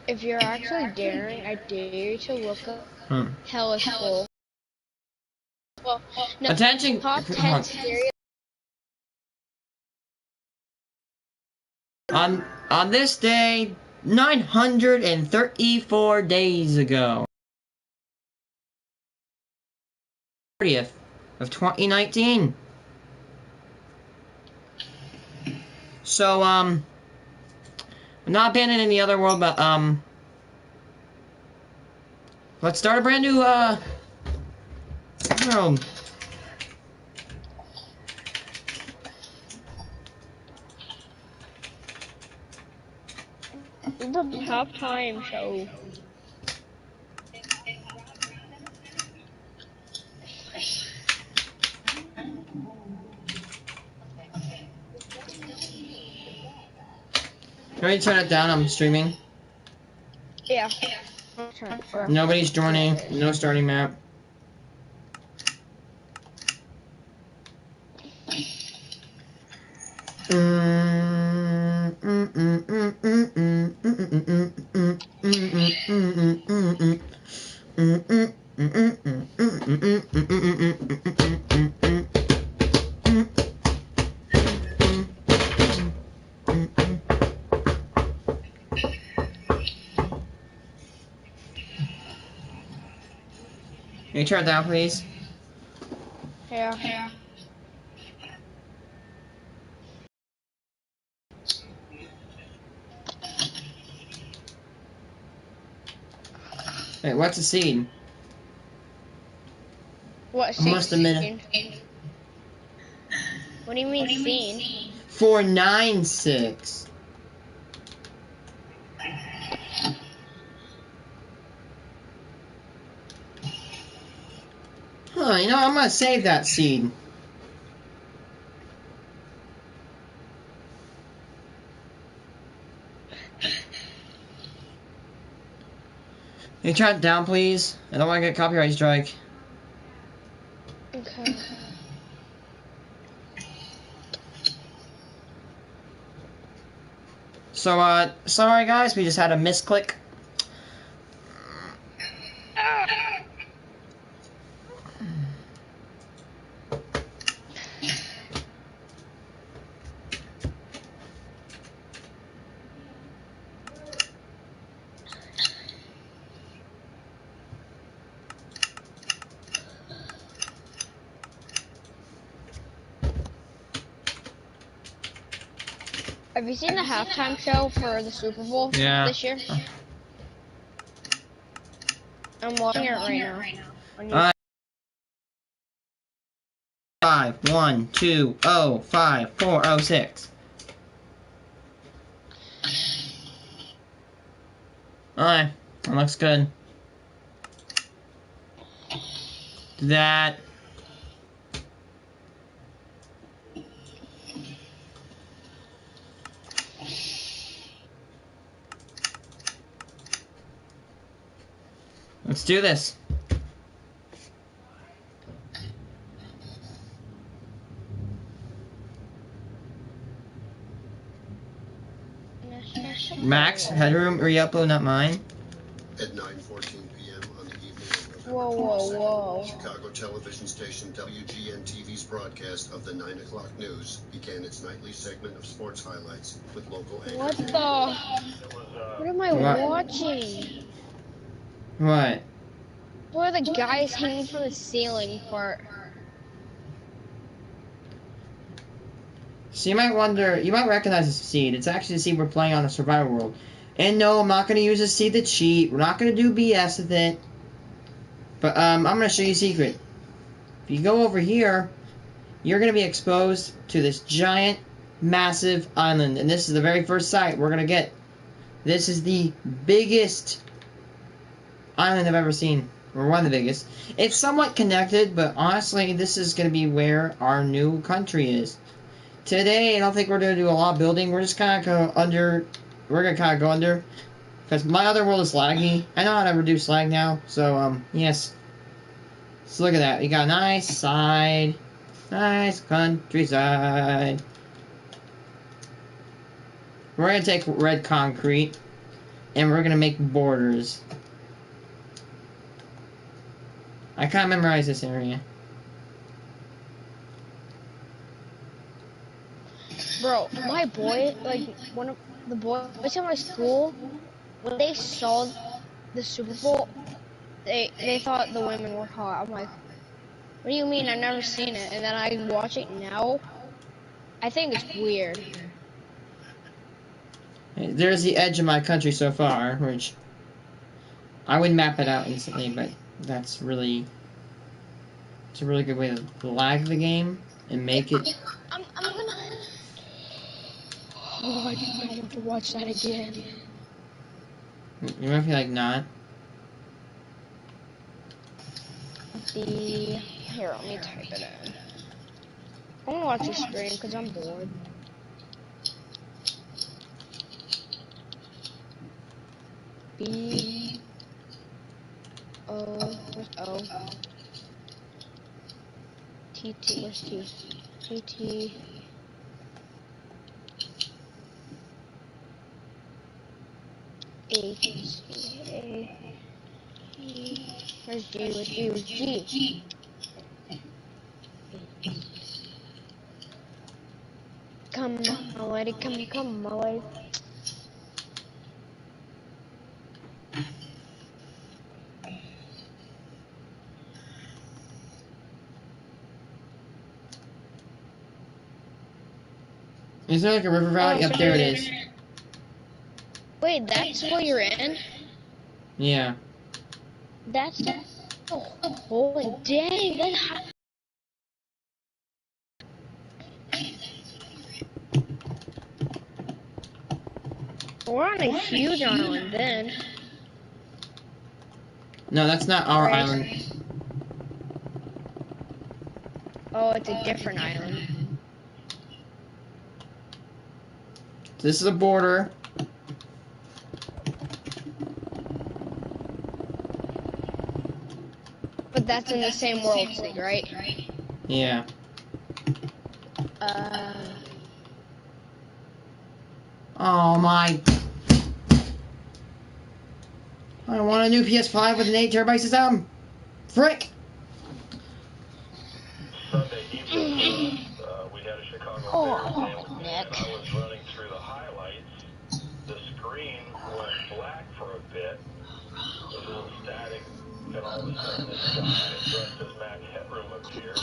If you're actually daring, I dare you to look up Hell is Full. Well, no, Attention! top 10 scary. On this day, 934 days ago, 30th of 2019. So, not abandoning the other world, but, let's start a brand new, world. The halftime show. Can we turn it down? I'm streaming. Yeah. Nobody's joining. No starting map. Can you turn it down, please? Yeah. Wait, what's a seed? What I must admit scene? What do you mean scene? 496. Huh, you know, I'm gonna save that seed. Can you turn it down, please? I don't want to get a copyright strike. Okay. So, sorry guys, we just had a misclick. Have you seen the halftime show for the Super Bowl this year? I'm watching it right now. 512054006. Alright, that looks good. That. Let's do this. Max, headroom, re-upload, not mine. At 9:14 p.m. on the evening of Whoa. Chicago television station WGN-TV's broadcast of the 9 o'clock news began its nightly segment of sports highlights with local anchors. What am I watching? What? What are the guys hanging from the ceiling for? So you might wonder, you might recognize this seed. It's actually the seed we're playing on a survival world. And no, I'm not going to use this seed to cheat. We're not going to do BS with it. But I'm going to show you a secret. If you go over here, you're going to be exposed to this giant, massive island. And this is the very first site we're going to get. This is the biggest island I've ever seen. Or one of the biggest. It's somewhat connected, but honestly, this is going to be where our new country is. Today, I don't think we're going to do a lot of building. We're just kind of go under. We're going to kind of go under. Because my other world is laggy. I know how to reduce lag now. So, yes. So look at that. We got a nice side. Nice countryside. We're going to take red concrete. and we're gonna make borders. I can't memorize this area. Bro, my boy, like, one of the boys at my school, when they saw the Super Bowl, they thought the women were hot. I'm like, what do you mean? I've never seen it. And then I watch it now. I think it's weird. There's the edge of my country so far, which I would map it out instantly, but it's a really good way to lag the game and make it. I'm gonna. Oh, I do not want to watch that again. You might be like, not. Here, let me type it in. I want to watch your stream because I'm bored. Where's O? Where's T? Where's G? Come, my lady, come, my lady. Is there like a river valley? Yep, there it is. Wait, that's what you're in? Yeah. That's the whole day. We're on a huge island then. No, that's not our island. Oh, it's a different island. This is a border. But that's in the same world thing, right? Yeah. Oh my. I want a new PS5 with an 8 terabyte system. Frick. Sunday evening, we had a Chicago Bears game, Nick. and I was running through the highlights. The screen went black for a bit. It was a little static, and all of a sudden this guy dressed as Mac Headroom appeared.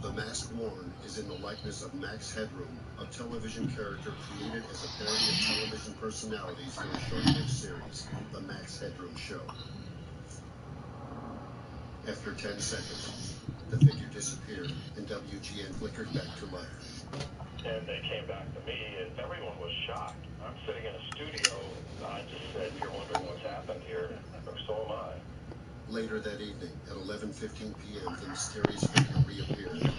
The mask worn is in the likeness of Max Headroom, a television character created as a parody of television personalities for a short-lived series, The Max Headroom Show. After 10 seconds, the figure disappeared and WGN flickered back to life. And they came back to me, and everyone was shocked. I'm sitting in a studio, and I just said, you're wondering what's happened here, or so am I. Later that evening, at 11:15 p.m., the mysterious figure reappeared.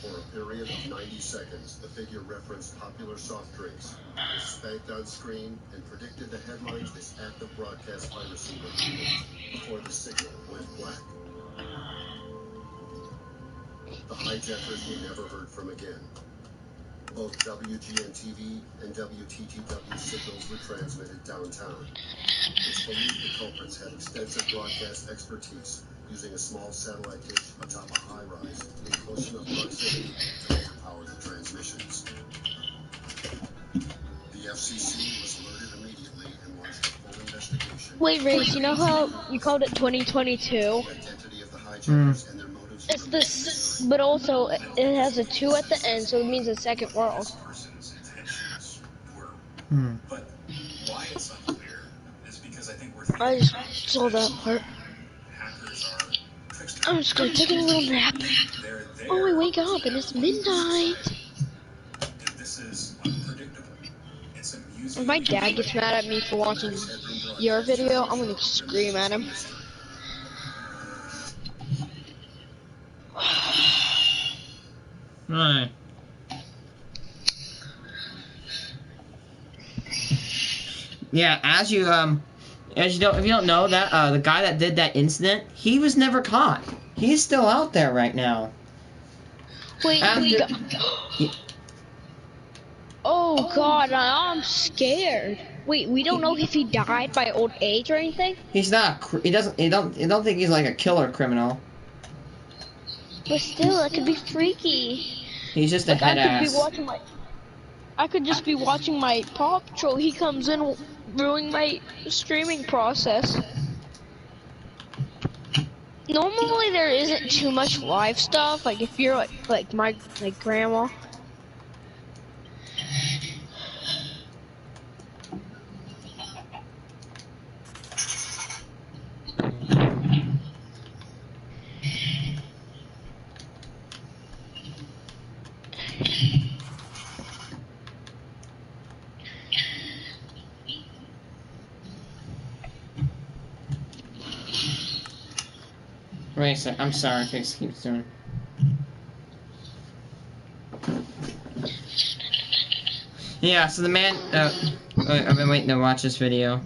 For a period of 90 seconds, the figure referenced popular soft drinks, was spanked on screen, and predicted the headlines this act of broadcast piracy would create before the signal went black. The hijackers were never heard from again. Both WGN-TV and WTTW signals were transmitted downtown. It's believed the culprits had extensive broadcast expertise, using a small satellite dish atop a high-rise in close enough proximity to overpower the transmissions. The FCC was alerted immediately and launched a full investigation. Wait, Rayce, you know how you called it 2022? The identity of the hijackers and their motives. It's this, but also it has a 2 at the end, so it means the second world. But why it's unclear is because I think we're I just saw that part. hackers are tricksters. I'm just gonna take a little nap. They're there. Oh, I wake up and it's midnight. And this is unpredictable. It's amusing. If my dad gets mad at me for watching your video, I'm gonna scream at him. Right. Yeah, as you don't, if you don't know that, the guy that did that incident, he was never caught. He's still out there right now. Wait, After- oh God, I'm scared. Wait, we don't know if he died by old age or anything. He's not. He doesn't. You don't think he's like a killer criminal. But still, that could be freaky. He's just a Like head ass. I could just be watching my Paw Patrol. He comes in, ruining my streaming process. Normally, there isn't too much live stuff. Like if you're like my grandma. Wait, I'm sorry. Fix keeps doing. Yeah. So the man. I've been waiting to watch this video.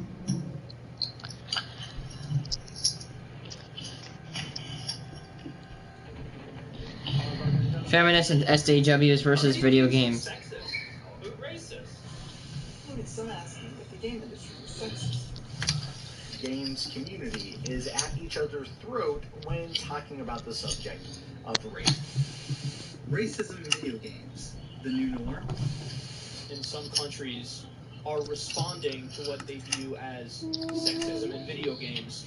Feminists and SJWs versus video games. Games community is at each other's throat when talking about the subject of race. Racism in video games, the new norm. In some countries are responding to what they view as sexism in video games.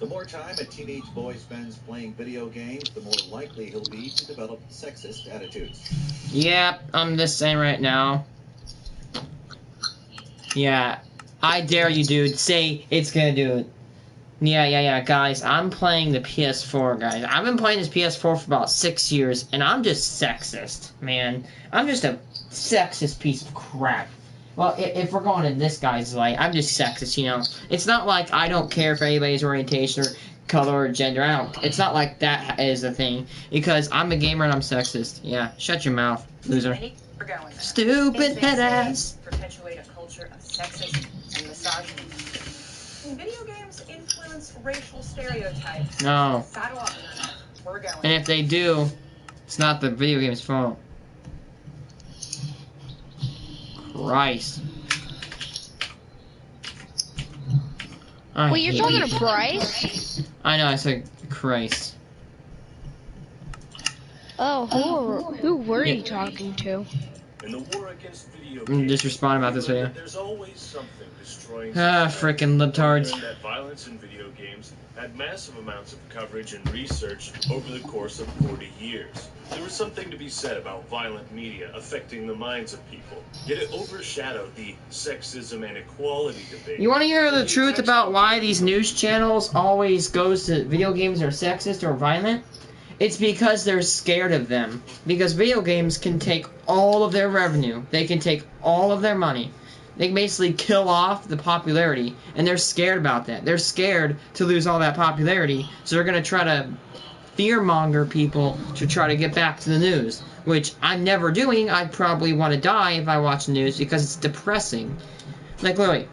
The more time a teenage boy spends playing video games, the more likely he'll be to develop sexist attitudes. Yep, I'm just saying right now. Yeah, I dare you, dude. Say it's gonna do it. Yeah, guys. I'm playing the PS4, guys. I've been playing this PS4 for about 6 years, and I'm just sexist, man. I'm just a sexist piece of crap. Well, if we're going in this guy's light, I'm just sexist, you know. It's not like I don't care for anybody's orientation or color or gender. It's not like that is a thing. Because I'm a gamer and I'm sexist. Yeah, shut your mouth, loser. Stupid head ass. Perpetuate a culture of sexism and misogyny. Video games influence racial stereotypes. No. Sidewalk, we're going. And if they do, it's not the video game's fault. Christ. Wait, you're talking to Bryce? I know, I said Christ. Oh, who were you talking to? In the war against video I'm just responding about this video. There's always something destroying frickin' libtards. That violence in video games had massive amounts of coverage and research over the course of 40 years. There was something to be said about violent media affecting the minds of people, yet it overshadowed the sexism and equality debate. You want to hear the truth about why these news channels always goes to video games are sexist or violent? It's because they're scared of them. Because video games can take all of their revenue. They can take all of their money. They can basically kill off the popularity. And they're scared about that. They're scared to lose all that popularity. So they're going to try to fearmonger people to try to get back to the news. Which I'm never doing. I'd probably want to die if I watch the news because it's depressing. Like, literally.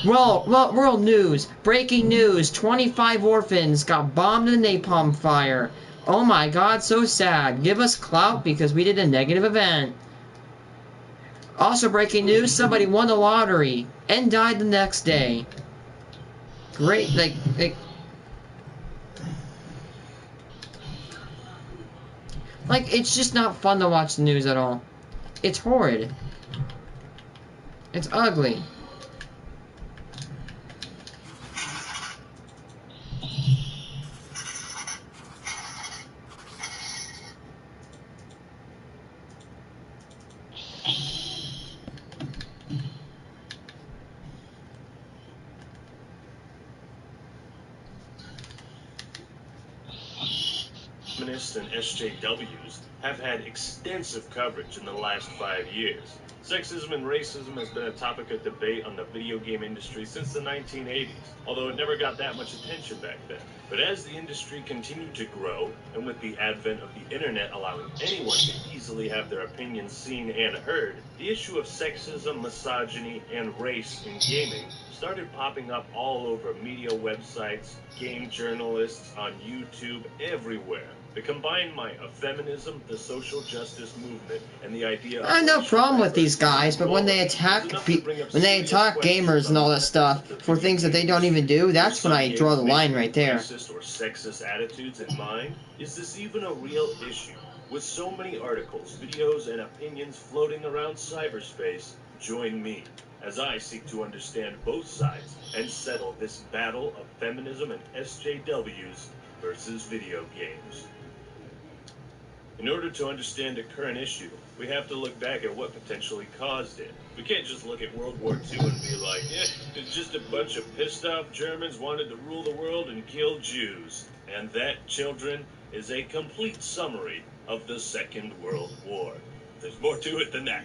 Well, world news. Breaking news. 25 orphans got bombed in a napalm fire. Oh my god, so sad. Give us clout because we did a negative event. Also breaking news, somebody won the lottery and died the next day. Great, like, it's just not fun to watch the news at all. It's horrid. It's ugly. Feminists and SJWs have had extensive coverage in the last 5 years. Sexism and racism has been a topic of debate on the video game industry since the 1980s, although it never got that much attention back then. But as the industry continued to grow, and with the advent of the internet allowing anyone to easily have their opinions seen and heard, the issue of sexism, misogyny, and race in gaming started popping up all over media websites, game journalists, on YouTube, everywhere. The combined might of feminism, the social justice movement, and the idea of I have no problem with these guys, but when they attack gamers and all that stuff for things that they don't even do, that's when I draw the line right there. Racist or sexist attitudes in mind? Is this even a real issue? With so many articles, videos, and opinions floating around cyberspace, join me as I seek to understand both sides and settle this battle of feminism and SJWs versus video games. In order to understand a current issue, we have to look back at what potentially caused it. We can't just look at World War II and be like, it's just a bunch of pissed off Germans wanted to rule the world and kill Jews. And that, children, is a complete summary of the Second World War. There's more to it than that.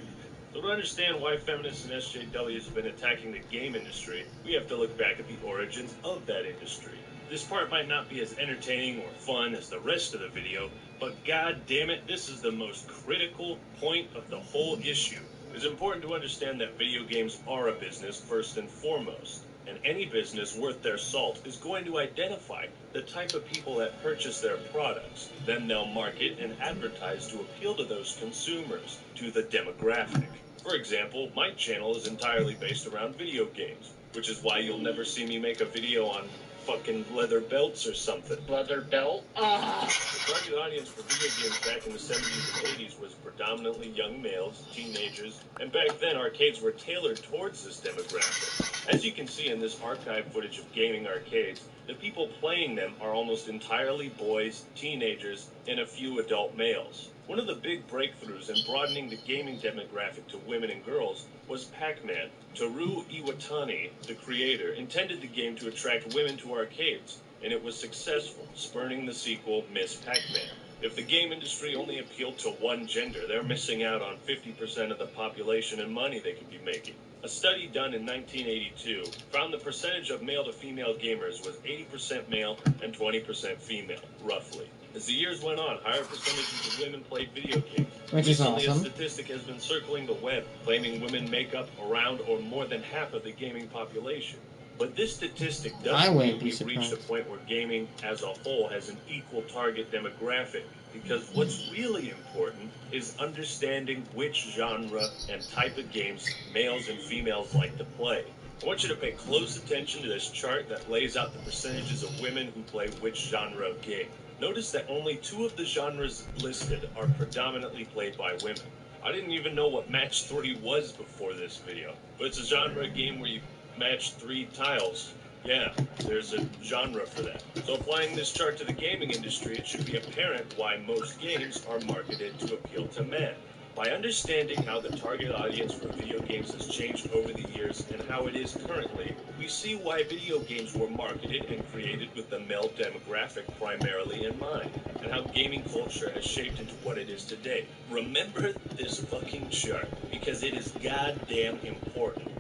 So to understand why feminists and SJWs have been attacking the game industry, we have to look back at the origins of that industry. This part might not be as entertaining or fun as the rest of the video, but god damn it, this is the most critical point of the whole issue. It's important to understand that video games are a business first and foremost, and any business worth their salt is going to identify the type of people that purchase their products. Then they'll market and advertise to appeal to those consumers, to the demographic. For example, my channel is entirely based around video games, which is why you'll never see me make a video on fucking leather belts or something. Leather belt? Ah! The target audience for video games back in the 70s and 80s was predominantly young males, teenagers, and back then arcades were tailored towards this demographic. As you can see in this archive footage of gaming arcades, the people playing them are almost entirely boys, teenagers, and a few adult males. One of the big breakthroughs in broadening the gaming demographic to women and girls was Pac-Man. Toru Iwatani, the creator, intended the game to attract women to arcades, and it was successful, spurning the sequel Miss Pac-Man. If the game industry only appealed to one gender, they're missing out on 50% of the population and money they could be making. A study done in 1982 found the percentage of male to female gamers was 80% male and 20% female, roughly. As the years went on, higher percentages of women played video games. Which is Recently, awesome. a statistic has been circling the web, claiming women make up around or more than half of the gaming population. But this statistic I doesn't wouldn't mean be we've reached a surprised. point where gaming as a whole has an equal target demographic, because what's really important is understanding which genre and type of games males and females like to play. I want you to pay close attention to this chart that lays out the percentages of women who play which genre of game. Notice that only 2 of the genres listed are predominantly played by women. I didn't even know what match 3 was before this video, but it's a genre game where you match 3 tiles. Yeah, there's a genre for that. So applying this chart to the gaming industry, it should be apparent why most games are marketed to appeal to men. By understanding how the target audience for video games has changed over the years and how it is currently, we see why video games were marketed and created with the male demographic primarily in mind, and how gaming culture has shaped into what it is today. Remember this fucking chart, because it is goddamn important.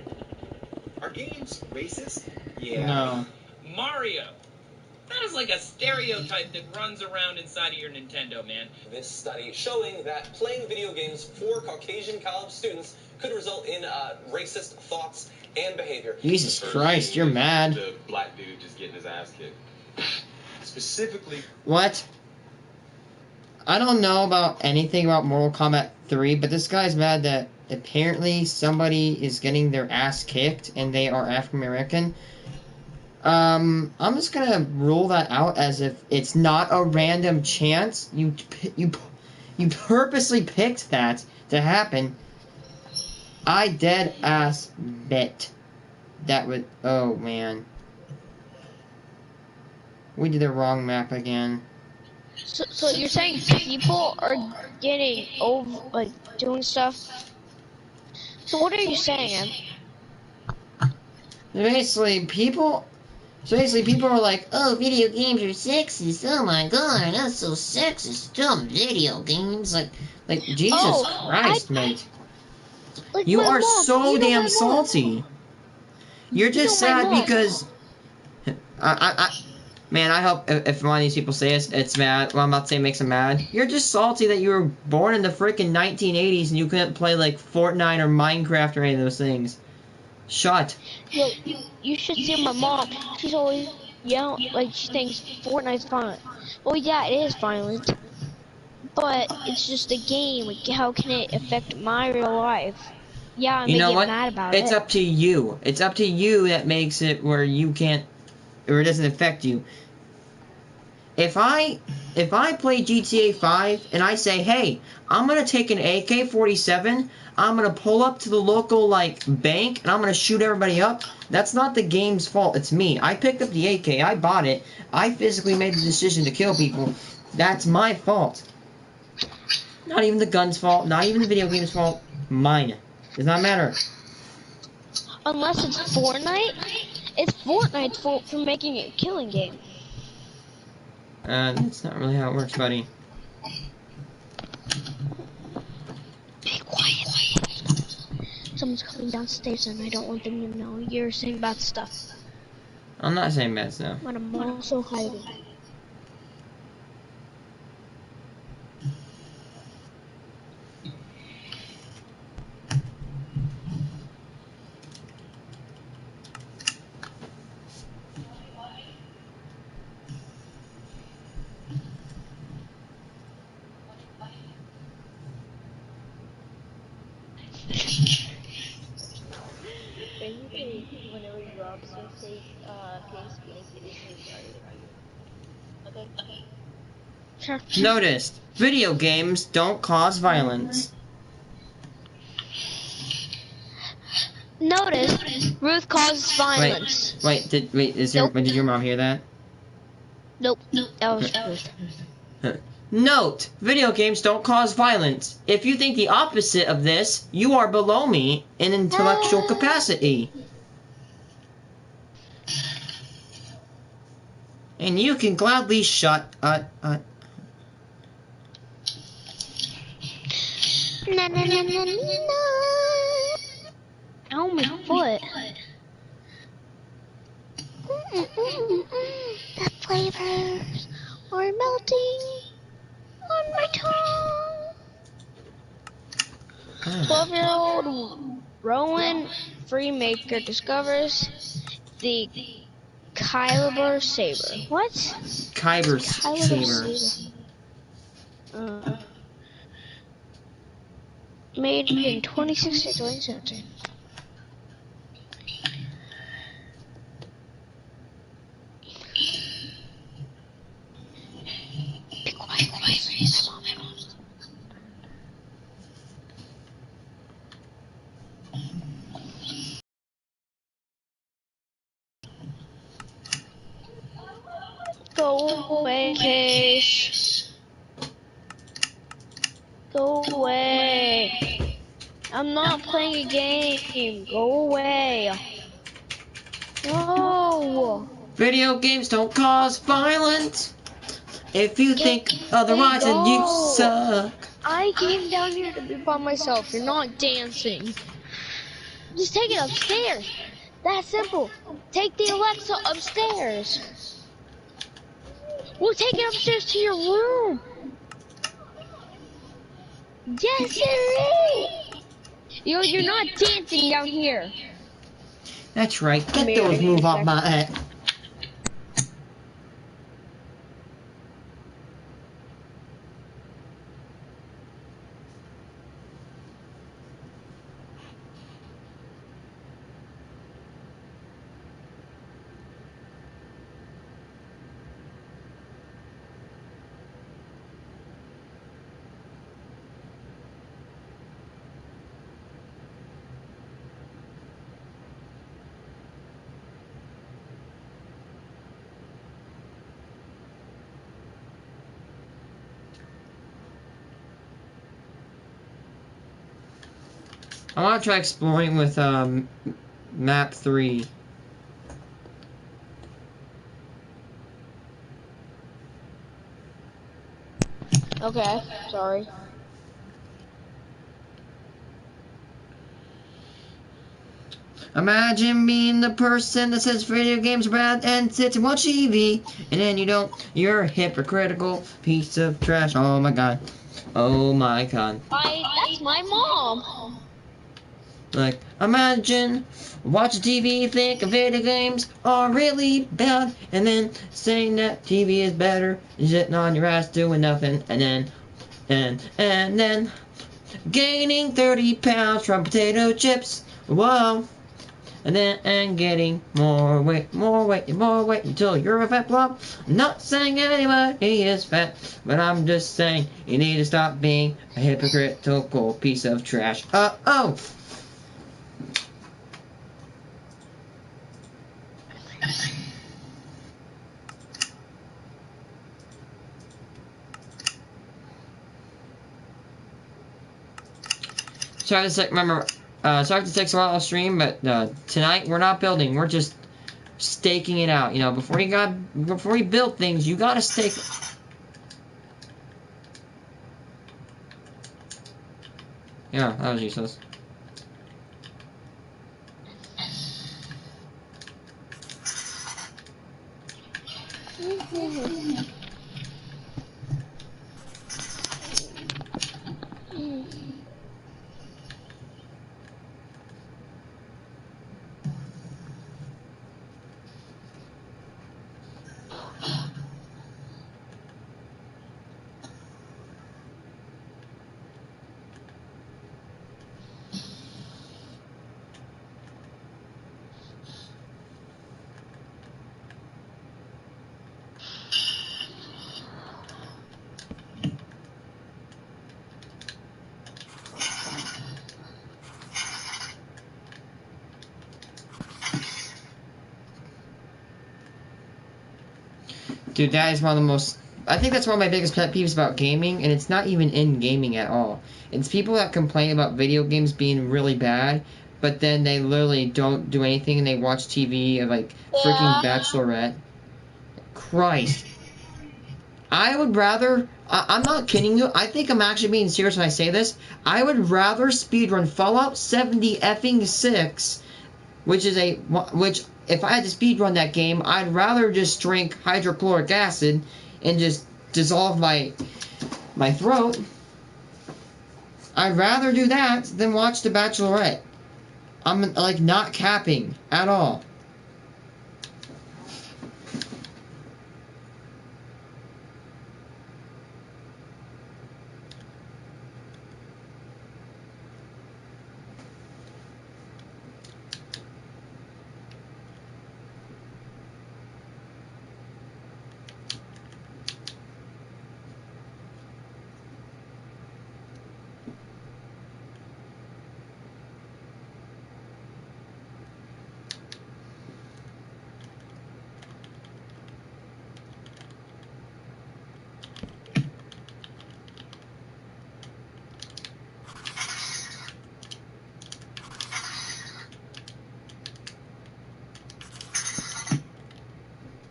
Are games racist? Yeah. No. Mario. That is like a stereotype that runs around inside of your Nintendo, man. This study showing that playing video games for Caucasian college students could result in racist thoughts and behavior. Jesus Christ, you're mad. The black dude just getting his ass kicked. Specifically. What? I don't know about anything about Mortal Kombat 3, but this guy's mad that apparently somebody is getting their ass kicked and they are African American. I'm just gonna rule that out as if it's not a random chance. You purposely picked that to happen. I dead ass bet that would. Oh man, we did the wrong map again. So you're saying people are getting over, like, doing stuff? So what are you saying? Basically, people are like, oh, video games are sexist. Oh my god, that's so sexist. Dumb video games. Like Jesus Christ, mate. Like You my are mom. so You know damn my mom. salty. You're You know just my sad mom. because man, I hope if one of these people say it's mad, well, I'm about to say makes them mad. You're just salty that you were born in the freaking 1980s and you couldn't play like Fortnite or Minecraft or any of those things. Shut. Yo, you should see my mom. She's always yelling, like she thinks Fortnite's violent. Well, yeah, it is violent, but it's just a game. Like, how can it affect my real life? Yeah, I You may know get what? mad about It's it. up to you. It's up to you that makes it where you can't, or it doesn't affect you. If I play GTA 5 and I say, hey, I'm gonna take an AK-47, I'm gonna pull up to the local like bank and I'm gonna shoot everybody up. That's not the game's fault. It's me. I picked up the AK. I bought it. I physically made the decision to kill people. That's my fault. Not even the gun's fault. Not even the video game's fault. Mine. Does not matter. Unless it's Fortnite, it's Fortnite's fault for making it a killing game. That's not really how it works, buddy. Be quiet. Someone's coming downstairs and I don't want them to know you're saying bad stuff. I'm not saying bad stuff. But I'm also hiding. Basically, whenever you observe say games being video games, are you? Okay. Sure. Noticed. Video games don't cause violence. Notice, Ruth causes violence. Did your mom hear that? Nope. That was Ruth. Note, video games don't cause violence. If you think the opposite of this, you are below me in intellectual capacity. And you can gladly shut Na na na na na na. Ow, my foot. The flavors are melting on my tongue. 12-year-old Rowan Freemaker discovers the Kyber saber. What? Kyber saber. Made in 2016, 2017. Be quiet, Go away, Case. Go away. I'm not playing a game. Go away. No. Video games don't cause violence. If you think otherwise, then you suck. I came down here to be by myself. You're not dancing. Just take it upstairs. That's simple. Take the Alexa upstairs. We'll take it upstairs to your room. Yes, sir. You're not dancing down here. That's right. Get those move off my head. I want to try exploring with map 3. Okay, sorry. Imagine being the person that says video games are bad and sits and watch TV, and then you don't. You're a hypocritical piece of trash. Oh my god. Oh my god. That's my mom. Like, imagine watching TV, think video games are really bad, and then saying that TV is better, sitting on your ass doing nothing, and then gaining 30 pounds from potato chips. Whoa. And then getting more weight until you're a fat blob. I'm not saying anybody is fat, but I'm just saying you need to stop being a hypocritical piece of trash. Oh! Sorry to take a while off stream, but tonight we're not building. We're just staking it out. You know, before you build things, you gotta stake. Yeah, that was useless. Dude, that is one of the most... I think that's one of my biggest pet peeves about gaming, and it's not even in gaming at all. It's people that complain about video games being really bad, but then they literally don't do anything and they watch TV of, like, freaking Bachelorette. Christ. I would rather... I'm not kidding you. I think I'm actually being serious when I say this. I would rather speedrun Fallout 70 effing 6, which, if I had to speedrun that game, I'd rather just drink hydrochloric acid and just dissolve my throat. I'd rather do that than watch The Bachelorette. I'm, like, not capping at all.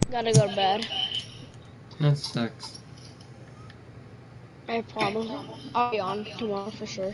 Gotta go to bed. That sucks. I promise. I'll be on tomorrow for sure.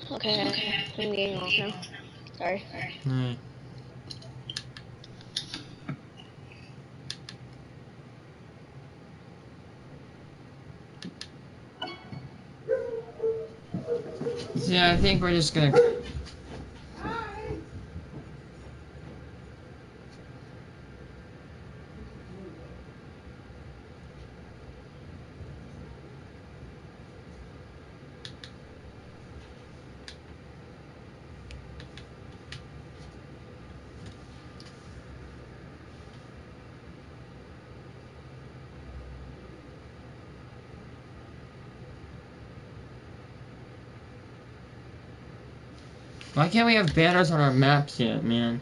Okay, I'm getting off now. Sorry. Alright. Yeah, I think we're just gonna... Why can't we have banners on our maps yet, man?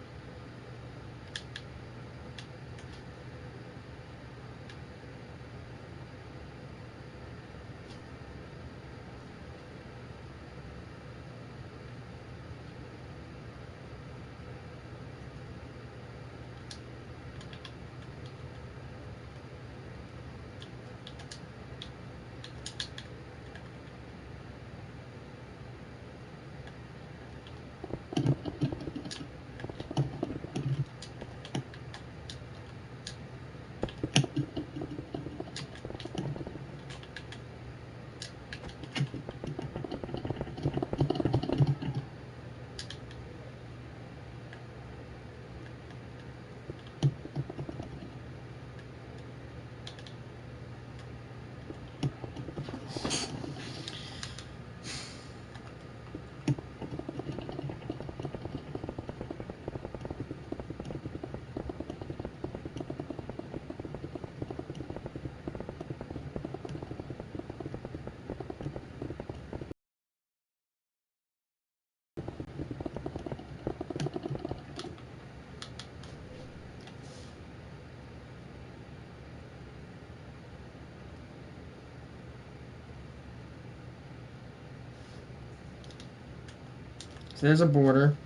So there's a border.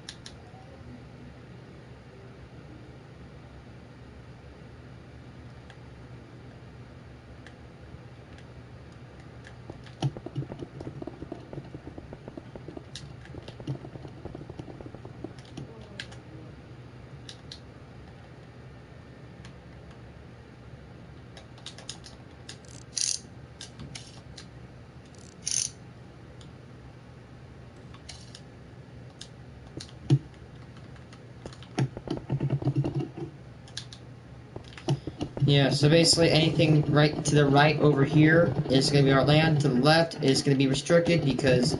Yeah, so basically anything right to the right over here is going to be our land. To the left is going to be restricted because,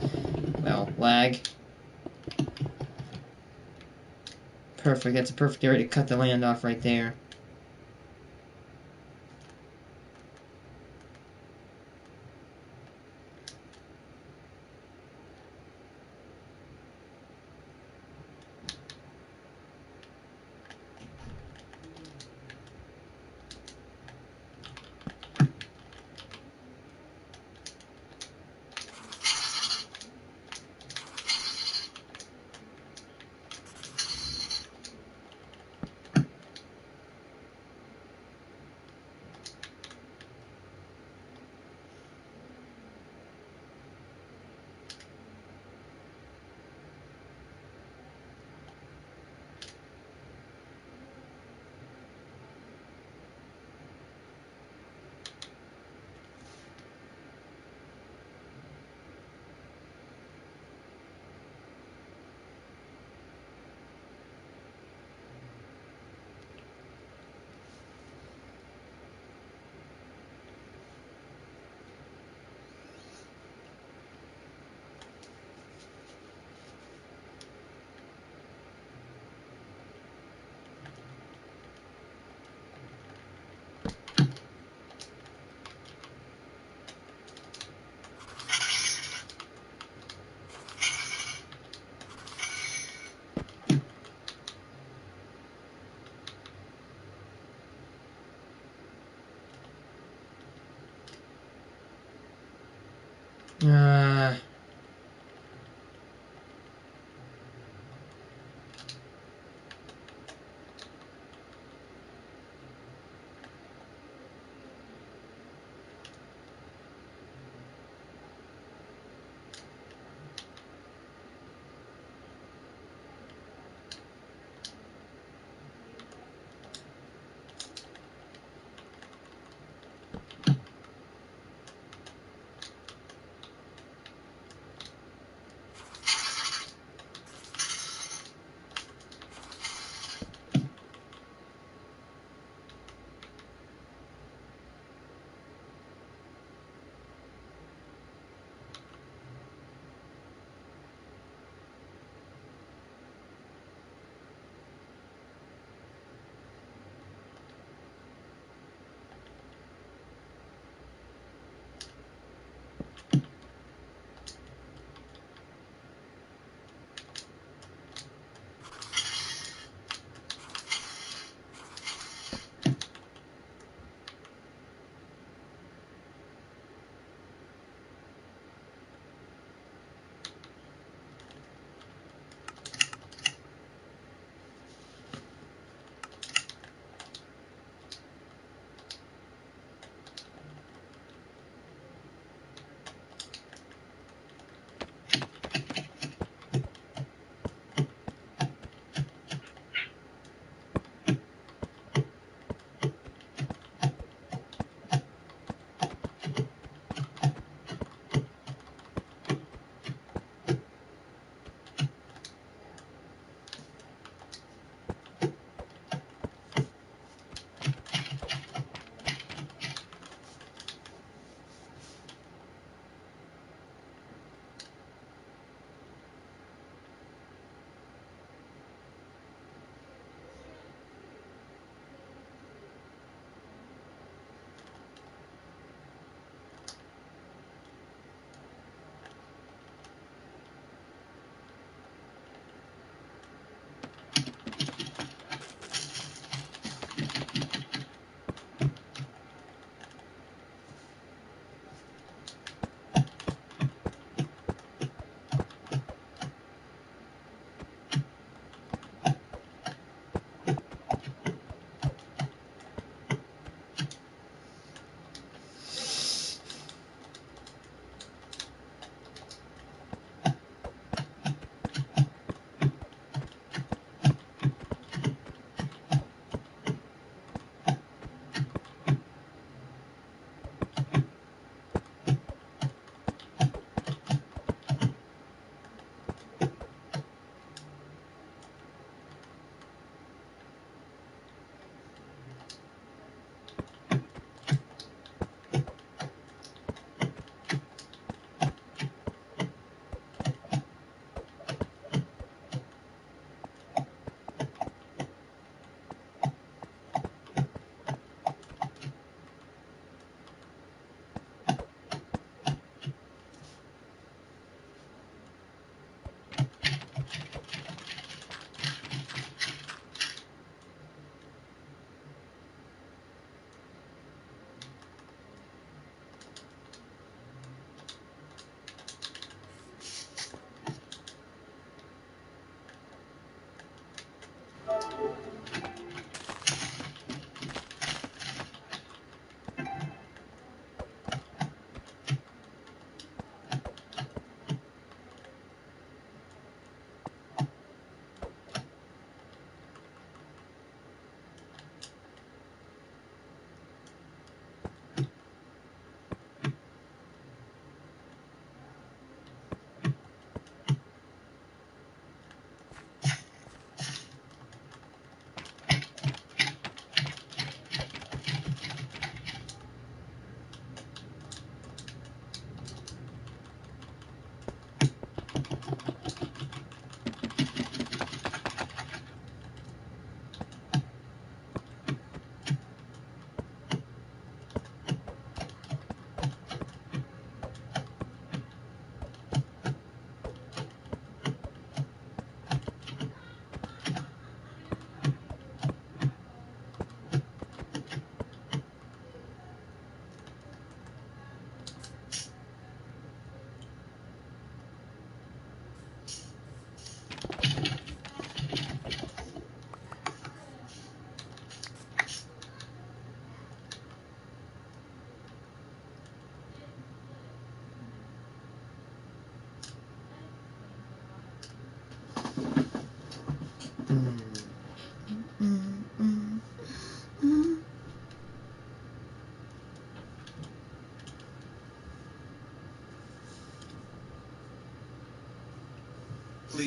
well, lag. Perfect, that's a perfect area to cut the land off right there. Uh,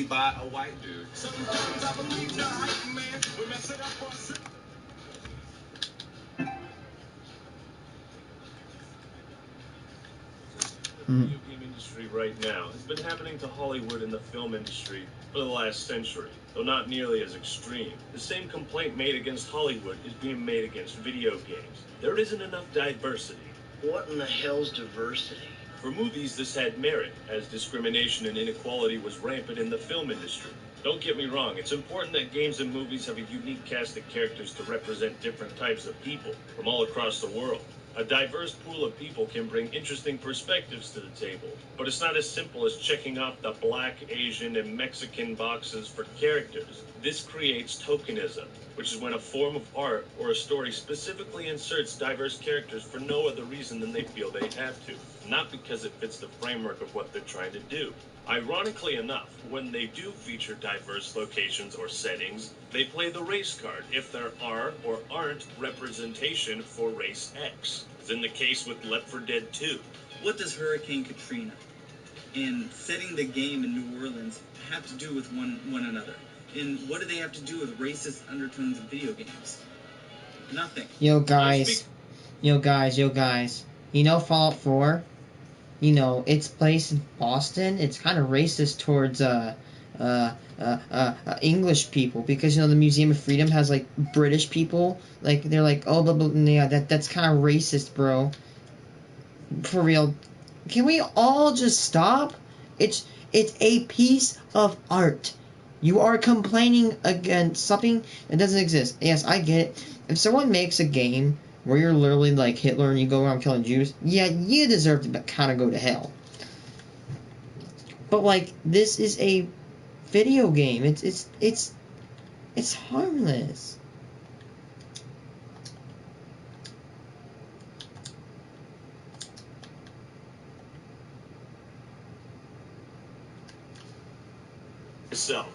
By a white dude. The video game industry right now has been happening to Hollywood and the film industry for the last century, though not nearly as extreme. The same complaint made against Hollywood is being made against video games. There isn't enough diversity. What in the hell's diversity? For movies, this had merit, as discrimination and inequality was rampant in the film industry. Don't get me wrong, it's important that games and movies have a unique cast of characters to represent different types of people from all across the world. A diverse pool of people can bring interesting perspectives to the table, but it's not as simple as checking off the Black, Asian, and Mexican boxes for characters. This creates tokenism, which is when a form of art or a story specifically inserts diverse characters for no other reason than they feel they have to, not because it fits the framework of what they're trying to do. Ironically enough, when they do feature diverse locations or settings, they play the race card if there are or aren't representation for race X, as in the case with Left 4 Dead 2. What does Hurricane Katrina and setting the game in New Orleans have to do with one another? And what do they have to do with racist undertones of video games? Nothing. Yo guys. You know Fallout 4? You know, its place in Boston, it's kind of racist towards English people, because, you know, the Museum of Freedom has, like, British people. Like, they're like, oh, blah, blah, yeah, that's kind of racist, bro. For real. Can we all just stop? It's a piece of art. You are complaining against something that doesn't exist. Yes, I get it. If someone makes a game where you're literally like Hitler and you go around killing Jews, yeah, you deserve to kind of go to hell. But like, this is a video game. It's harmless.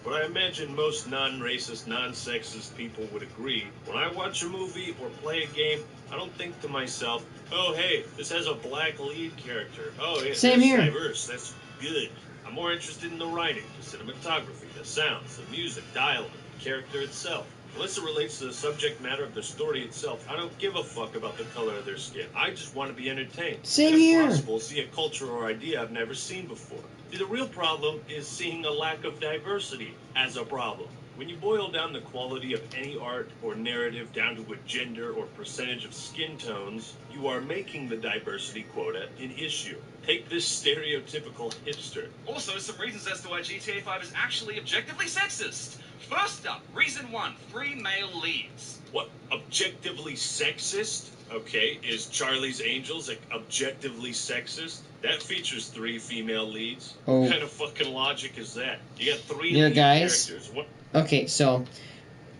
But I imagine most non-racist, non-sexist people would agree. When I watch a movie or play a game, I don't think to myself, oh, hey, this has a black lead character. Oh, yeah, Same that's here. diverse. That's good. I'm more interested in the writing, the cinematography, the sounds, the music, dialogue, the character itself. Unless it relates to the subject matter of the story itself, I don't give a fuck about the color of their skin. I just want to be entertained. Same and if here. possible, see a culture or idea I've never seen before. See, the real problem is seeing a lack of diversity as a problem. When you boil down the quality of any art or narrative down to a gender or percentage of skin tones, you are making the diversity quota an issue. Take this stereotypical hipster. Also, some reasons as to why GTA 5 is actually objectively sexist. First up, reason 1, 3 male leads. What, objectively sexist? Okay, is Charlie's Angels like objectively sexist? That features 3 female leads. Oh. What kind of fucking logic is that? You got 3 Yeah, lead guys. characters. What? Okay, so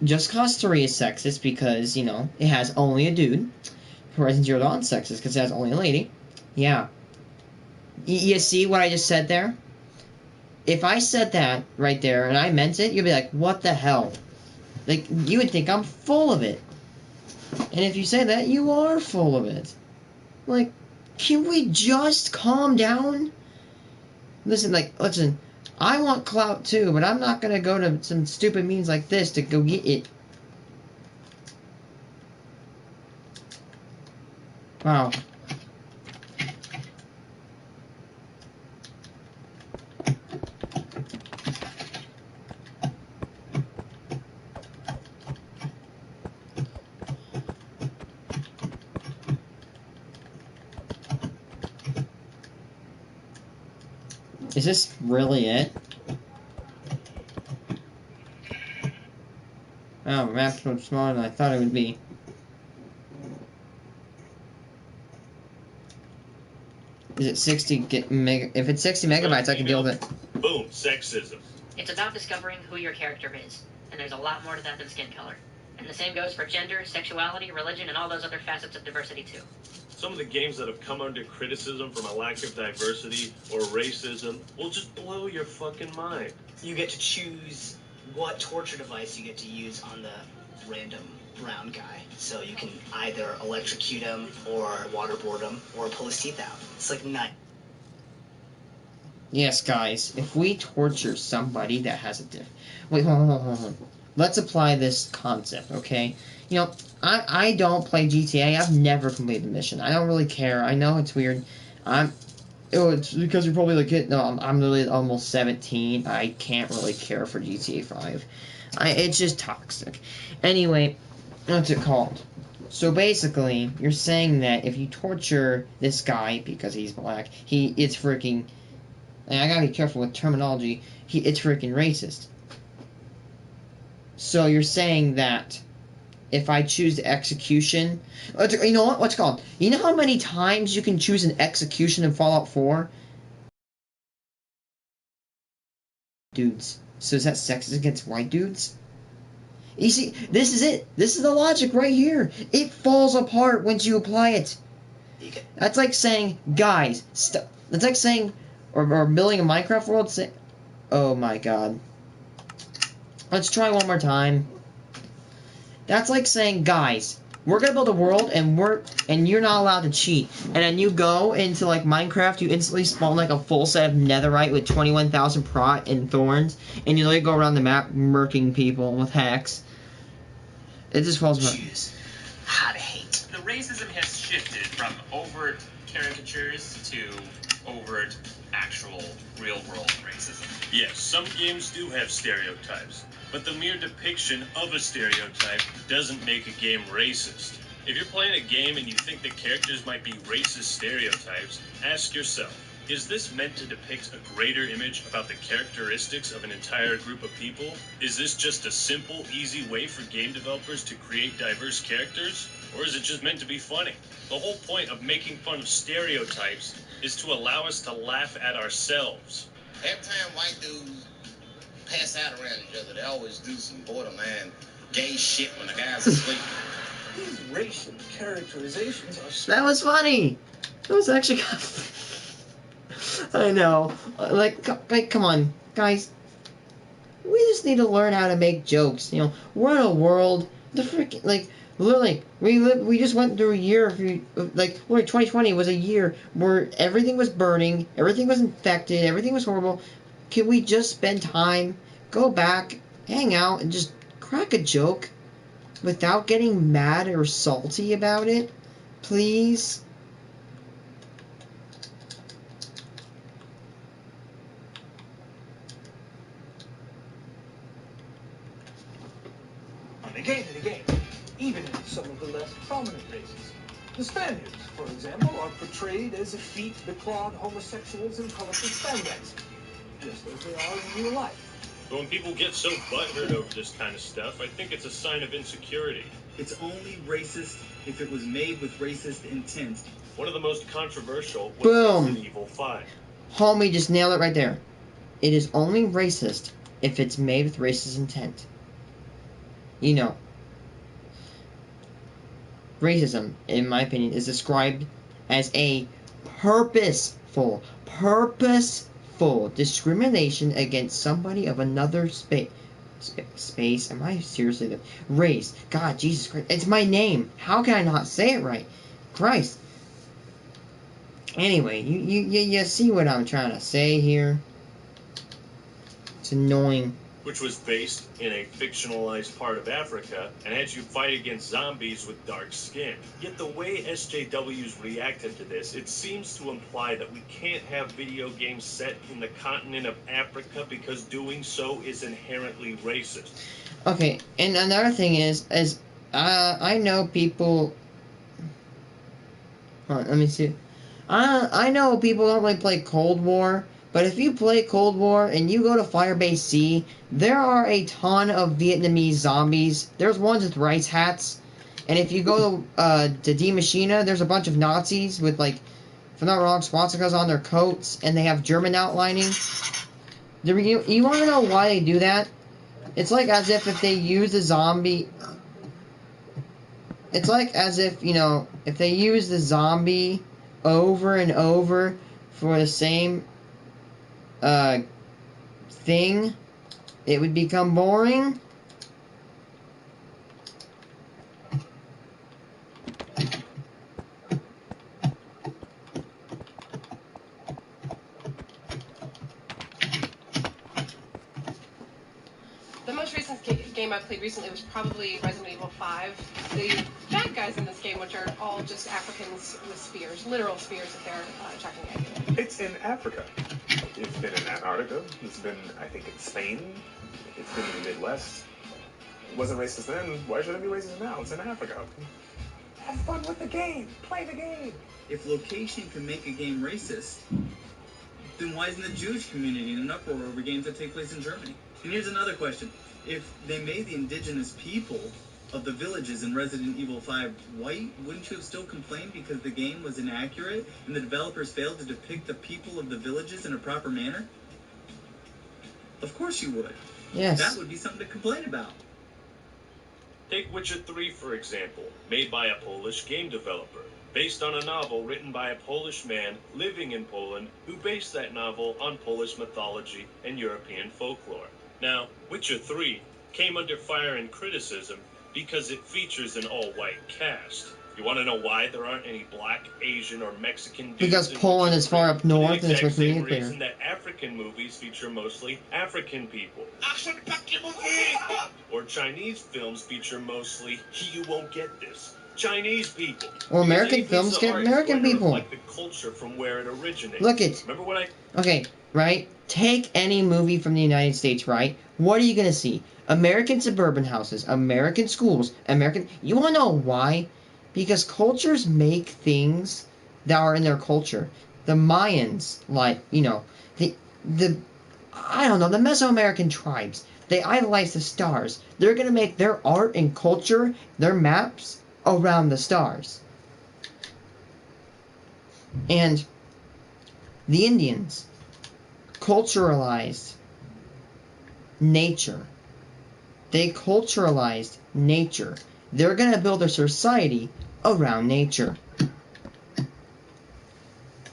Just Cause 3 is sexist because, you know, it has only a dude. Horizon Zero Dawn is sexist because it has only a lady. Yeah. You see what I just said there? If I said that right there and I meant it, you'd be like, what the hell? Like, you would think I'm full of it. And if you say that, you are full of it. Like, can we just calm down? Listen, I want clout too, but I'm not gonna go to some stupid means like this to go get it. Wow. Is this really it? Oh, the map's much smaller than I thought it would be. Is it 60 meg? If it's 60 megabytes, I can deal with it. Boom, sexism. It's about discovering who your character is, and there's a lot more to that than skin color. And the same goes for gender, sexuality, religion, and all those other facets of diversity too. Some of the games that have come under criticism from a lack of diversity or racism will just blow your fucking mind. You get to choose what torture device you get to use on the random brown guy. So you can either electrocute him or waterboard him or pull his teeth out. It's like night. Yes, guys, if we torture somebody that has a wait, hold on. Let's apply this concept, okay? You know, I don't play GTA. I've never completed the mission. I don't really care. I know it's weird. It's because you're probably like, no, I'm literally almost 17. I can't really care for GTA 5. It's just toxic. Anyway, what's it called? So basically, you're saying that if you torture this guy because he's black, it's freaking... And I gotta be careful with terminology. It's freaking racist. So you're saying that if I choose the execution... You know what? What's it called? You know how many times you can choose an execution in Fallout 4? Dudes. So is that sexist against white dudes? You see, this is it. This is the logic right here. It falls apart once you apply it. That's like saying, guys, that's like saying... Or building a Minecraft world, say... Oh my god. Let's try one more time. That's like saying, guys, we're gonna build a world and you're not allowed to cheat. And then you go into like Minecraft, you instantly spawn like a full set of netherite with 21,000 prot and thorns, and you literally go around the map murking people with hacks. It just falls apart. How to hate. The racism has shifted from overt caricatures to overt, actual, real-world racism. Yes, some games do have stereotypes, but the mere depiction of a stereotype doesn't make a game racist. If you're playing a game and you think the characters might be racist stereotypes, ask yourself, is this meant to depict a greater image about the characteristics of an entire group of people? Is this just a simple, easy way for game developers to create diverse characters? Or is it just meant to be funny? The whole point of making fun of stereotypes is to allow us to laugh at ourselves. Every time white dudes pass out around each other, they always do some borderline gay shit when the guys are asleep. These racial characterizations are... That was funny! That was actually kind of... I know. Like, come on, guys. We just need to learn how to make jokes. You know, we're in a world... The freaking... Like, literally, we just went through a year, like 2020 was a year where everything was burning, everything was infected, everything was horrible. Can we just spend time, go back, hang out, and just crack a joke without getting mad or salty about it? Please? And again, even in some of the less prominent races. The Spaniards, for example, are portrayed as effete, beclawed homosexuals in colorful spandex, just as they are in real life. But when people get so butthurt over this kind of stuff, I think it's a sign of insecurity. It's only racist if it was made with racist intent. One of the most controversial was Boom. Resident Evil 5. Homie just nailed it right there. It is only racist if it's made with racist intent. You know, racism, in my opinion, is described as a purposeful discrimination against somebody of another space. Am I seriously race? God, Jesus Christ, it's my name. How can I not say it right? Christ. Anyway, you see what I'm trying to say here? It's annoying. Which was based in a fictionalized part of Africa and had you fight against zombies with dark skin. Yet the way SJWs reacted to this, it seems to imply that we can't have video games set in the continent of Africa because doing so is inherently racist. Okay, and another thing is I know people... Hold on, let me see. I know people don't really play Cold War, but if you play Cold War and you go to Firebase C, there are a ton of Vietnamese zombies. There's ones with rice hats. And if you go to D Machina, there's a bunch of Nazis with, like, if I'm not wrong, swastikas on their coats, and they have German outlining. You want to know why they do that? It's like as if they use the zombie... It's like as if, you know, if they use the zombie over and over for the same thing, it would become boring. The most recent game I played recently was probably Resident Evil 5. The bad guys in this game, which are all just Africans with spears, literal spears that they're chucking at you. It's in Africa. It's been in Antarctica. It's been, I think, in Spain. It's been in the Midwest. It wasn't racist then. Why should it be racist now? It's in Africa. Have fun with the game. Play the game. If location can make a game racist, then why isn't the Jewish community in an uproar over games that take place in Germany? And here's another question. If they made the indigenous people of the villages in Resident Evil 5 white, wouldn't you have still complained because the game was inaccurate and the developers failed to depict the people of the villages in a proper manner? Of course you would. Yes. That would be something to complain about. Take Witcher 3, for example, made by a Polish game developer, based on a novel written by a Polish man living in Poland who based that novel on Polish mythology and European folklore. Now, Witcher 3 came under fire and criticism because it features an all-white cast. You want to know why there aren't any black, Asian, or Mexican dudes? Because in Poland Witcher is far 3? up north and it's For the exact same nuclear. reason that African movies feature mostly African people. Or Chinese films feature mostly, you won't get this, Chinese people. Or American Because any films piece of get art is American going to people. reflect the culture from where it originates. Look it. Remember what I... Okay, right? Take any movie from the United States, right? What are you gonna see? American suburban houses, American schools, American... You wanna know why? Because cultures make things that are in their culture. The Mayans, like, you know, the I don't know, the Mesoamerican tribes, they idolize the stars. They're gonna make their art and culture, their maps, around the stars. And the Indians culturalized nature. They culturalized nature. They're going to build their society around nature.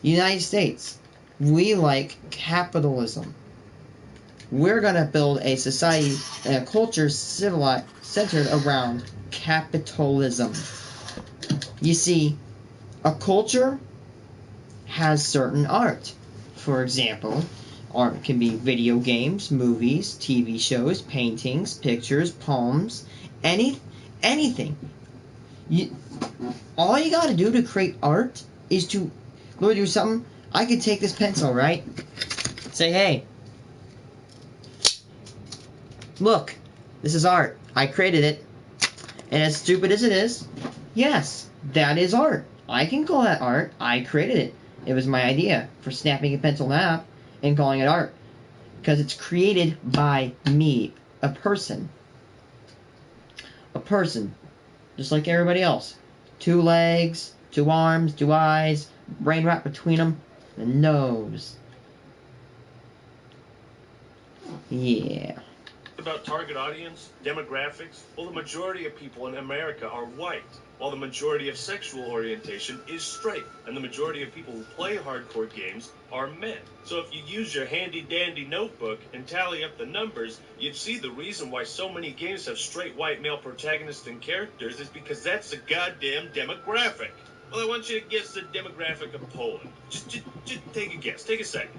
United States, we like capitalism. We're going to build a society and a culture centered around capitalism. You see, a culture has certain art. For example, art can be video games, movies, TV shows, paintings, pictures, poems, anything. All you gotta do to create art is to, let me do something. I could take this pencil, right? Say, hey, look, this is art. I created it. And as stupid as it is, yes, that is art. I can call that art. I created it. It was my idea for snapping a pencil in half and calling it art. Because it's created by me, a person. A person. Just like everybody else. 2 legs, 2 arms, 2 eyes, brain wrapped between them, and a nose. Yeah. About target audience, demographics, well, the majority of people in America are white, while the majority of sexual orientation is straight, and the majority of people who play hardcore games are men. So if you use your handy-dandy notebook and tally up the numbers, you'd see the reason why so many games have straight white male protagonists and characters is because that's the goddamn demographic. Well, I want you to guess the demographic of Poland. Just take a guess. Take a second.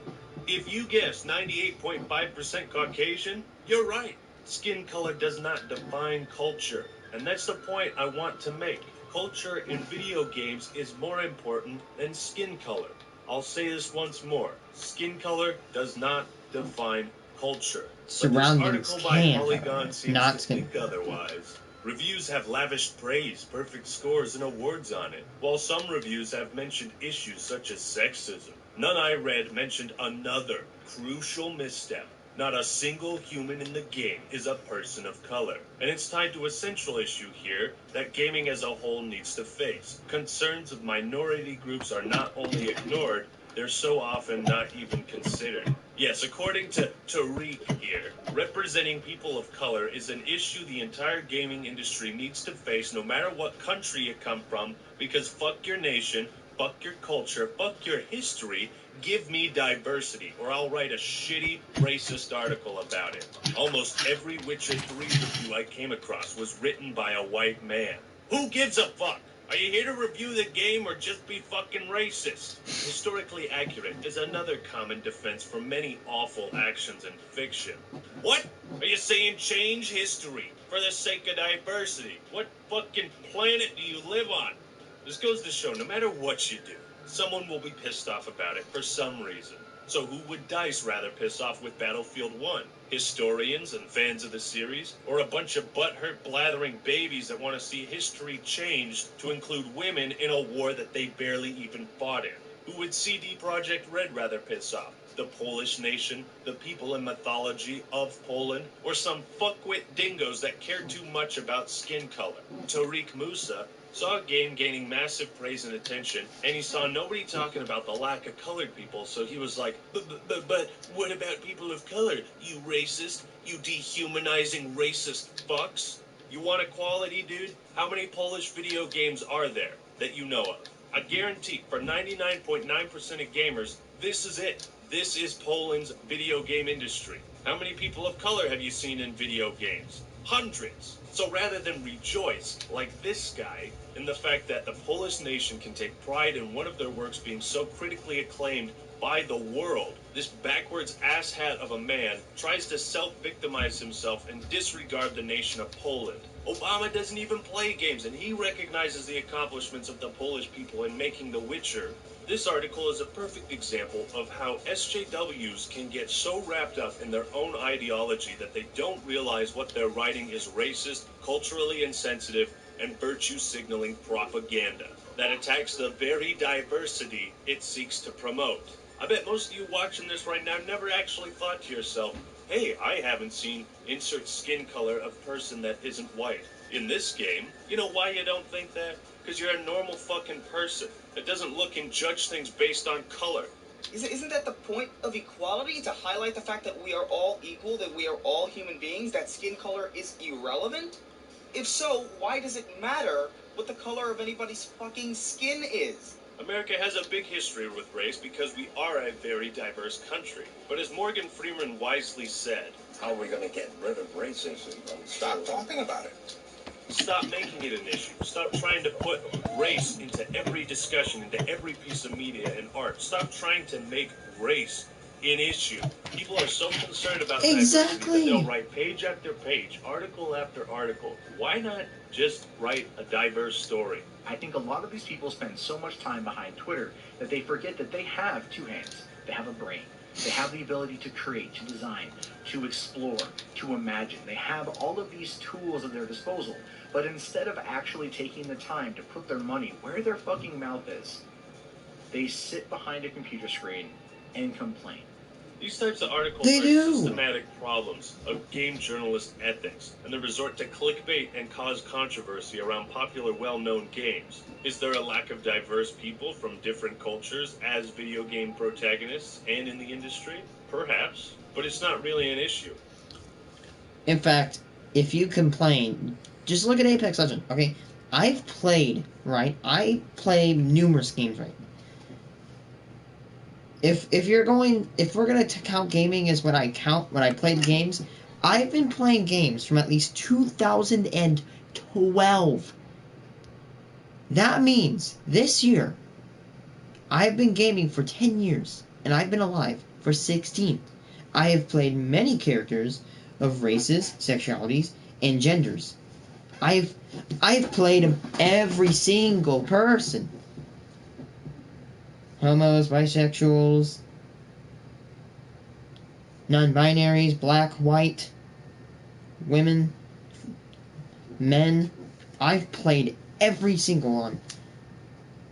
If you guess 98.5% Caucasian, you're right. Skin color does not define culture. And that's the point I want to make. Culture in video games is more important than skin color. I'll say this once more. Skin color does not define culture. Surroundings But this article by can, Polygon seems not to skin. think otherwise. Reviews have lavished praise, perfect scores, and awards on it, while some reviews have mentioned issues such as sexism. None I read mentioned another crucial misstep. Not a single human in the game is a person of color. And it's tied to a central issue here that gaming as a whole needs to face. Concerns of minority groups are not only ignored, they're so often not even considered. Yes, according to Tariq here, representing people of color is an issue the entire gaming industry needs to face no matter what country you come from, because fuck your nation, fuck your culture, fuck your history, Give me diversity, or I'll write a shitty, racist article about it. Almost every Witcher 3 review I came across was written by a white man. Who gives a fuck? Are you here to review the game or just be fucking racist? Historically accurate is another common defense for many awful actions in fiction. What? Are you saying change history for the sake of diversity? What fucking planet do you live on? This goes to show no matter what you do, someone will be pissed off about it for some reason. So who would DICE rather piss off with Battlefield 1? Historians and fans of the series? Or a bunch of butthurt blathering babies that want to see history changed to include women in a war that they barely even fought in? Who would CD Projekt Red rather piss off? The Polish nation, the people and mythology of Poland, or some fuckwit dingoes that care too much about skin color? Tariq Musa saw a game gaining massive praise and attention, and he saw nobody talking about the lack of colored people, so he was like, but what about people of color, you racist, you dehumanizing racist fucks? You want equality, dude? How many Polish video games are there that you know of? I guarantee, for 99.9% of gamers, this is it. This is Poland's video game industry. How many people of color have you seen in video games? Hundreds. So rather than rejoice, like this guy, in the fact that the Polish nation can take pride in one of their works being so critically acclaimed by the world, this backwards asshat of a man tries to self-victimize himself and disregard the nation of Poland. Obama doesn't even play games, and he recognizes the accomplishments of the Polish people in making The Witcher. This article is a perfect example of how SJWs can get so wrapped up in their own ideology that they don't realize what they're writing is racist, culturally insensitive, and virtue-signaling propaganda that attacks the very diversity it seeks to promote. I bet most of you watching this right now never actually thought to yourself, hey, I haven't seen insert skin color of person that isn't white in this game. You know why you don't think that? Because you're a normal fucking person that doesn't look and judge things based on color. Isn't that the point of equality? To highlight the fact that we are all equal, that we are all human beings, that skin color is irrelevant? If so, why does it matter what the color of anybody's fucking skin is? America has a big history with race because we are a very diverse country. But as Morgan Freeman wisely said, how are we going to get rid of racism? Stop talking about it. Stop making it an issue. Stop trying to put race into every discussion, into every piece of media and art. Stop trying to make race an issue. People are so concerned about diversity that they'll write page after page, article after article. Why not just write a diverse story? I think a lot of these people spend so much time behind Twitter that they forget that they have two hands. They have a brain. They have the ability to create, to design, to explore, to imagine. They have all of these tools at their disposal. But instead of actually taking the time to put their money where their fucking mouth is, they sit behind a computer screen and complain. These types of articles are systematic problems of game journalist ethics, and they resort to clickbait and cause controversy around popular, well-known games. Is there a lack of diverse people from different cultures as video game protagonists and in the industry? Perhaps, but it's not really an issue. In fact, if you complain, just look at Apex Legends, okay? I've played, right? I play numerous games, right? If we're gonna count gaming as what I count when I played games, I've been playing games from at least 2012. That means this year, I've been gaming for 10 years, and I've been alive for 16. I have played many characters of races, sexualities, and genders. I've played every single person. Homos, bisexuals, non-binaries, black, white, women, men. I've played every single one.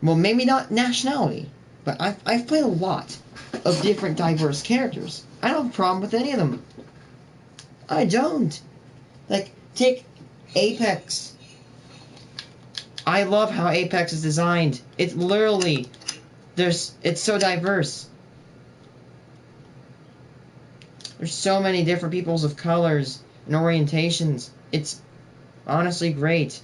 Well, maybe not nationality, but I've played a lot of different diverse characters. I don't have a problem with any of them. I don't. Like, take Apex. I love how Apex is designed. It's literally... it's so diverse. There's so many different peoples of colors and orientations. It's honestly great.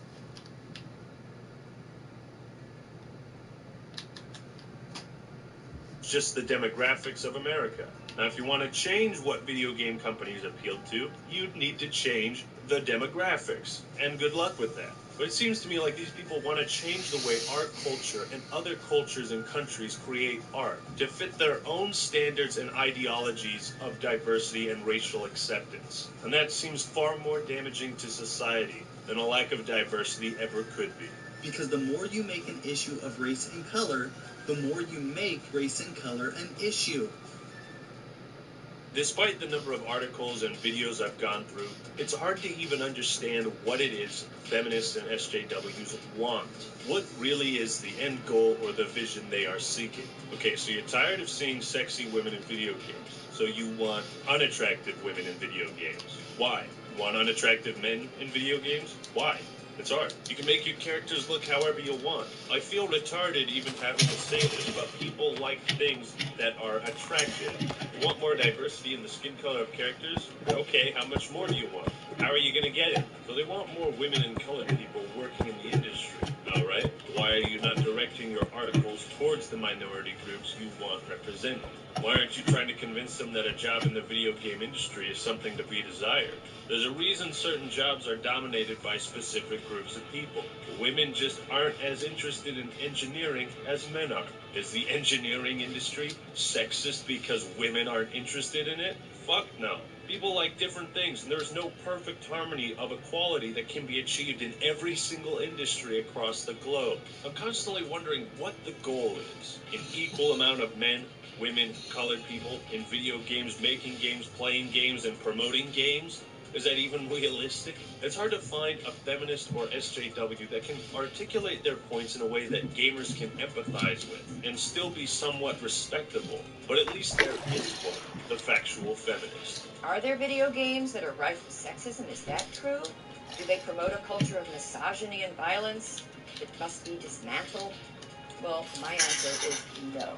just the demographics of America. Now, if you want to change what video game companies appeal to, you'd need to change the demographics. And good luck with that. But it seems to me like these people want to change the way our culture and other cultures and countries create art to fit their own standards and ideologies of diversity and racial acceptance. And that seems far more damaging to society than a lack of diversity ever could be. Because the more you make an issue of race and color, the more you make race and color an issue. Despite the number of articles and videos I've gone through, it's hard to even understand what it is feminists and SJWs want. What really is the end goal or the vision they are seeking? Okay, so you're tired of seeing sexy women in video games, so you want unattractive women in video games. Why? You want unattractive men in video games? Why? It's art. You can make your characters look however you want. I feel retarded even having to say this, but people like things that are attractive. You want more diversity in the skin color of characters? Okay, how much more do you want? How are you going to get it? So they want more women and colored people working in the industry. All right, why are you not directing your articles towards the minority groups you want represented? Why aren't you trying to convince them that a job in the video game industry is something to be desired? There's a reason certain jobs are dominated by specific groups of people. Women just aren't as interested in engineering as men are. Is the engineering industry sexist because women aren't interested in it? Fuck no. People like different things, and there's no perfect harmony of equality that can be achieved in every single industry across the globe. I'm constantly wondering what the goal is. An equal amount of men, women, colored people in video games, making games, playing games, and promoting games? Is that even realistic? It's hard to find a feminist or SJW that can articulate their points in a way that gamers can empathize with and still be somewhat respectable. But at least there is one, the factual feminist. Are there video games that are rife with sexism? Is that true? Do they promote a culture of misogyny and violence that must be dismantled? Well, my answer is no.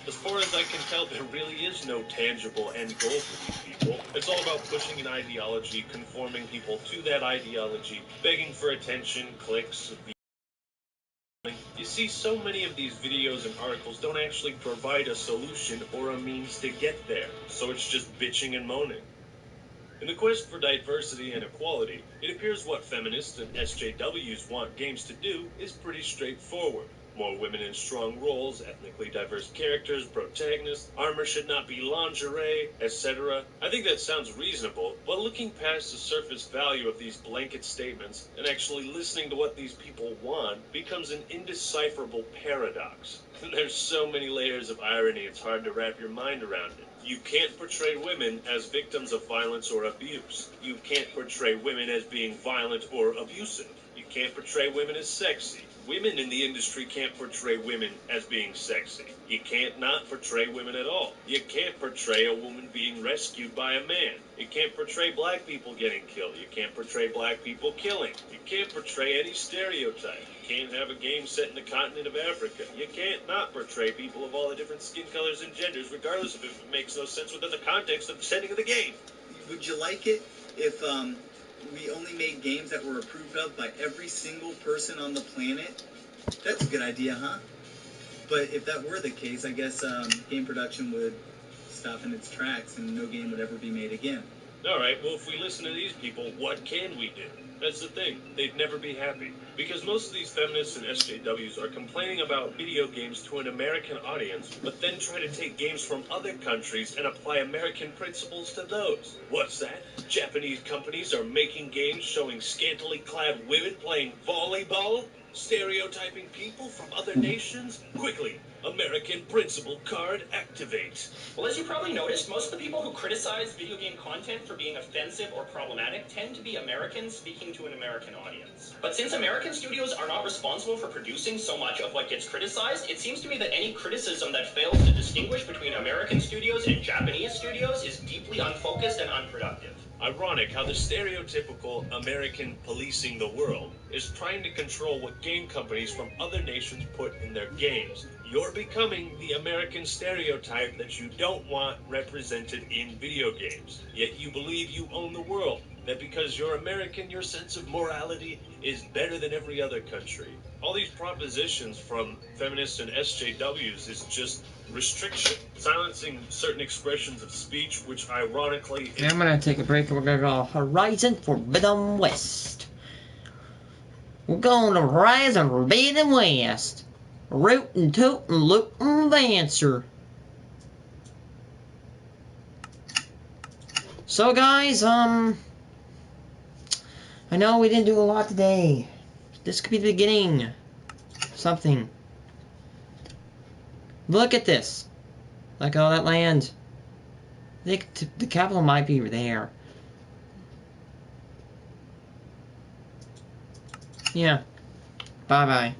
As far as I can tell, there really is no tangible end goal for these people. It's all about pushing an ideology, conforming people to that ideology, begging for attention, clicks, views. You see, so many of these videos and articles don't actually provide a solution or a means to get there, so it's just bitching and moaning. In the quest for diversity and equality, it appears what feminists and SJWs want games to do is pretty straightforward. More women in strong roles, ethnically diverse characters, protagonists, armor should not be lingerie, etc. I think that sounds reasonable, but looking past the surface value of these blanket statements and actually listening to what these people want becomes an indecipherable paradox. There's so many layers of irony, it's hard to wrap your mind around it. You can't portray women as victims of violence or abuse. You can't portray women as being violent or abusive. You can't portray women as sexy. Women in the industry can't portray women as being sexy. You can't not portray women at all. You can't portray a woman being rescued by a man. You can't portray black people getting killed. You can't portray black people killing. You can't portray any stereotype. You can't have a game set in the continent of Africa. You can't not portray people of all the different skin colors and genders, regardless of if it makes no sense within the context of the setting of the game. Would you like it if we only made games that were approved of by every single person on the planet? That's a good idea, huh? But if that were the case, I guess game production would stop in its tracks and no game would ever be made again. All right, well, if we listen to these people, what can we do? That's the thing. They'd never be happy. Because most of these feminists and SJWs are complaining about video games to an American audience, but then try to take games from other countries and apply American principles to those. What's that? Japanese companies are making games showing scantily clad women playing volleyball? Stereotyping people from other nations? Quickly, American principle card activate. Well, as you probably noticed, most of the people who criticize video game content for being offensive or problematic tend to be Americans speaking to an American audience. But since American studios are not responsible for producing so much of what gets criticized, it seems to me that any criticism that fails to distinguish between American studios and Japanese studios is deeply unfocused and unproductive. Ironic how the stereotypical American policing the world is trying to control what game companies from other nations put in their games. You're becoming the American stereotype that you don't want represented in video games. Yet you believe you own the world. that because you're American, your sense of morality is better than every other country. All these propositions from feminists and SJWs is just restriction, silencing certain expressions of speech, which ironically... I'm gonna take a break and we're gonna go Horizon Forbidden West. We're going to Horizon Forbidden West. Rootin' tootin' lootin' dancer. So guys, I know we didn't do a lot today. This could be the beginning. Something. Look at this. Like all that land. I think the capital might be there. Yeah. Bye-bye.